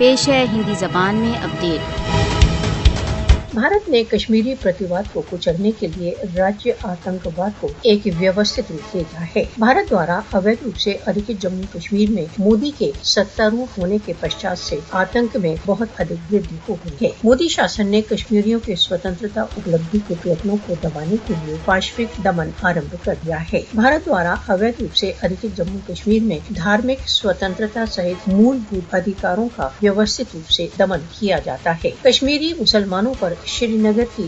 پیش ہے ہندی زبان میں اپڈیٹ۔ بھارت نے کشمیری پرتیواد کو کچلنے کے لیے راجیہ آتنکواد کو ایک ویوستھت روپ دیا ہے۔ بھارت دوارا اویدھ روپ سے ادھکت جموں کشمیر میں مودی کے ستاروڑ ہونے کے پشچات سے آتنک میں بہت ادھک وردھی ہو گئی ہے۔ مودی شاسن نے کشمیریوں کے سوتنترتا اپلبدھی کے پرتنوں کو دبانے کے لیے پاشوک دمن آرمبھ کر دیا ہے۔ بھارت دوارا اویدھ روپ سے ادھکت جموں کشمیر میں دھارمک سوتنترتا سہت مول بھوت ادھیکاروں کا ویوستھت روپ سے دمن کیا جاتا ہے۔ کشمیری مسلمانوں پر شری نگر کی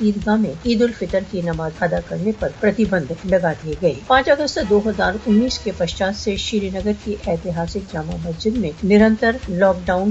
عیدگاہ میں عید الفطر کی نماز ادا کرنے پر پرتیبندھ لگا دیے گئے۔ 5 اگست 2019 کے پشچات سے شری نگر کی ایتہاسک جامع مسجد میں نرنتر لاک ڈاؤن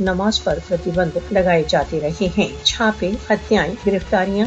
نماز پر پرتیبندھ لگائے جاتے رہے ہیں۔ چھاپے، ہتیاں، گرفتاریاں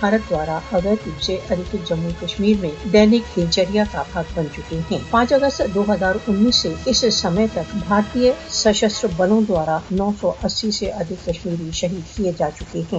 بھارت دوارا اویدھ روپ سے ادھکت جموں کشمیر میں دینک دنچریا کا بھاگ بن چکے ہیں۔ 5 اگست 2019 سے اس سمے تک بھارتیہ سشستر بلوں دوارا 980 سے ادھک کشمیری شہید کیے جا چکے ہیں۔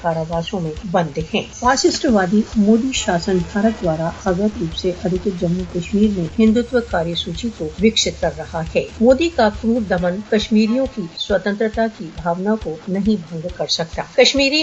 کاراواسوں میں بند ہیں۔ فاسسٹ وادی مودی شاسن بھارت دوارا اویدھ روپ سے ادھکت جموں کشمیر میں ہندوتو کاریہ سوچی کو وکست کر رہا ہے۔ مودی کا کرور دمن کشمیریوں کی سوتنترتا کی بھاونا کو نہیں بھنگ کر سکتا۔ کشمیری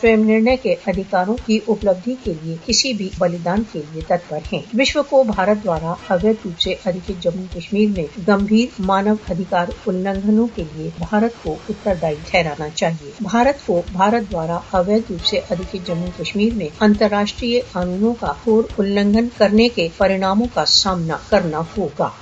سویم نرنے کے ادھیکاروں کی اپلبدھی کے لیے کسی بھی بلیدان کے لیے تتپر ہیں۔ وشو کو بھارت دوارا اویدھ روپ سے ادھکت جموں کشمیر میں گمبھیر مانو ادھیکار النگھنوں کے لیے بھارت کو اتردائی ٹھہرانا چاہیے۔ بھارت کو بھارت دوارا اویدھ روپ سے ادھکت جموں کشمیر میں انترراشٹریہ قانونوں کا گھور النگھن کرنے کے پریناموں کا سامنا کرنا ہوگا۔